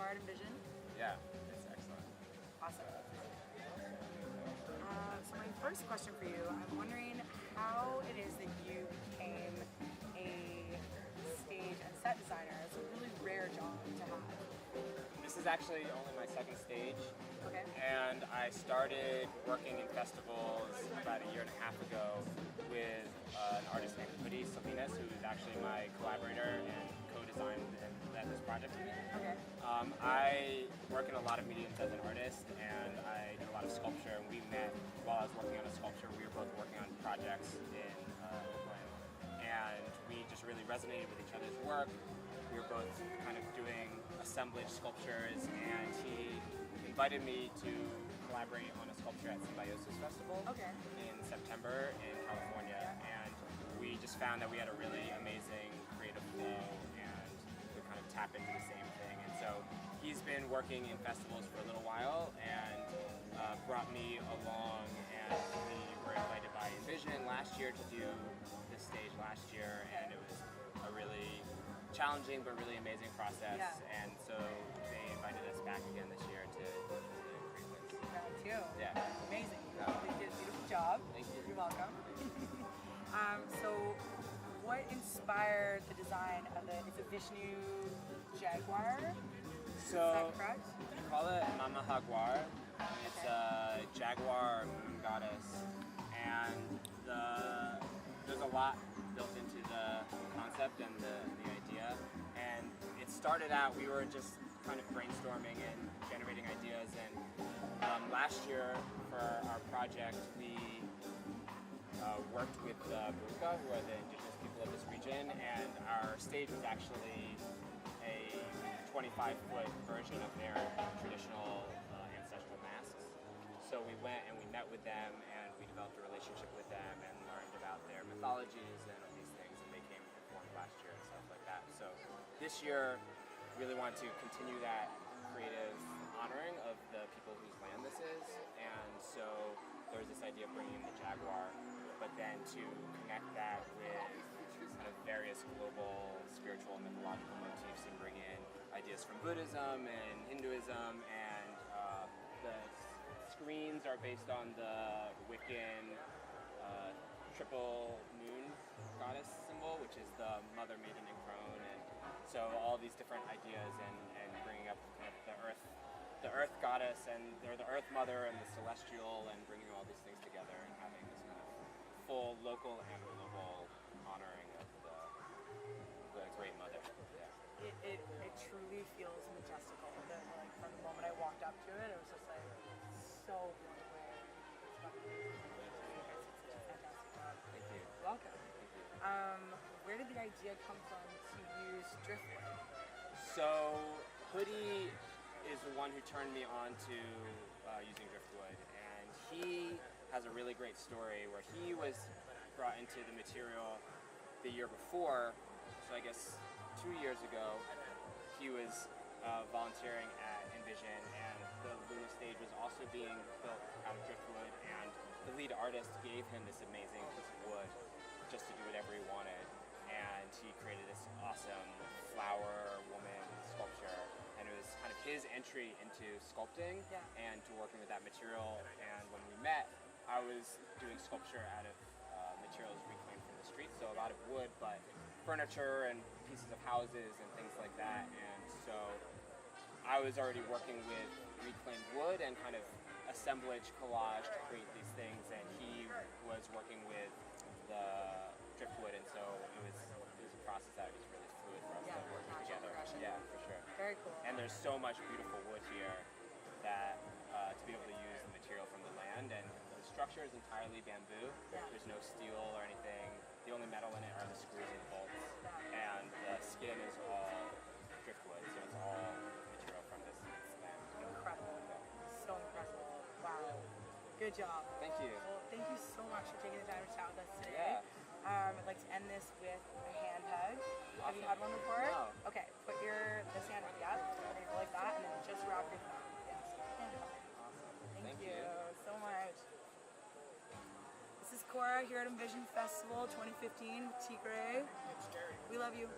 inspired Envision? Yeah, it's excellent. Awesome. So my first question for you, I'm wondering how it is that you became a stage and set designer. It's a really rare job to have. This is actually only my second stage. Okay. And I started working in festivals about a year and a half ago with an artist named Hoodie Salinas, who is actually my collaborator and co-designed and led this project with me. Okay. I work in a lot of mediums as an artist, and I do a lot of sculpture, and we met while I was working on a sculpture. We were both working on projects in Oakland, and we just really resonated with each other's work. We were both kind of doing assemblage sculptures, and he invited me to collaborate on a sculpture at Symbiosis Festival in September in California, and we just found that we had a really amazing creative flow and we kind of tap into the same thing. And so he's been working in festivals for a little while and brought me along, and we were invited by Envision last year to do this stage last year, and it was a really challenging but really amazing process, and so they invited us back again this year to create this. Round two. Yeah. Amazing. You did a beautiful job. Thank you. You're welcome. So what inspired the design of it's a Vishnu Jaguar? So is that correct? we call it Mama Jaguar. It's a Jaguar Moon Goddess, and there's a lot built into the concept and the idea. And it started out, we were just kind of brainstorming and generating ideas, and last year for our project we worked with the Buka, who are the indigenous people of this region, and our stage was actually a 25-foot version of their traditional ancestral masks. So we went and we met with them, and we developed a relationship with them and learned about their mythologies and all these things, and they came and performed last year and stuff like that. So this year, really want to continue that creative honoring of the people whose land this is, and so there was this idea of bringing in the Jaguar, but then to connect that with kind of various global spiritual and mythological motifs and bring in ideas from Buddhism and Hinduism, and the screens are based on the Wiccan triple moon goddess symbol, which is the mother, maiden, and crone, and so all these different ideas and bringing up kind of the earth goddess and or the earth mother and the celestial, and bringing all these things together and having this kind of full local and global honoring of the great mother. Yeah. It truly feels majestical. Like from the moment I walked up to it, it was just like so blown away. It's such a fantastic job. Thank you. You're welcome. Thank you. Where did the idea come from to use driftwood? So Hoodie is the one who turned me on to using driftwood, and he has a really great story where he was brought into the material the year before, so I guess 2 years ago. He was volunteering at Envision, and the Luna stage was also being built out of driftwood, and the lead artist gave him this amazing piece of wood just to do whatever he wanted, and he created this awesome flower woman sculpture, and it was kind of his entry into sculpting and to working with that material. And when we met, I was doing sculpture out of materials reclaimed from the street, so a lot of wood, but furniture and pieces of houses and things like that. And so I was already working with reclaimed wood and kind of assemblage collage to create these things, and he was working with the driftwood, and so it was a process that was really fluid for us to work together. Yeah, for sure. Very cool. And there's so much beautiful wood here that to be able to use the material from the land, and the structure is entirely bamboo. There's no steel or anything. The only metal in it are the screws and bolts, and the skin is all driftwood, so it's all material from this land. Incredible. So incredible. Wow. Good job. Thank you. Well, thank you so much for taking the time to chat with us today. Yeah. I'd like to end this with a hand hug. Have you had one before? No. Okay, put this hand up, like that, and then just wrap your thumb. Yes. Hand hug. Awesome. Thank you so much. This is Kora here at Envision Festival 2015 with Tigre. We love you.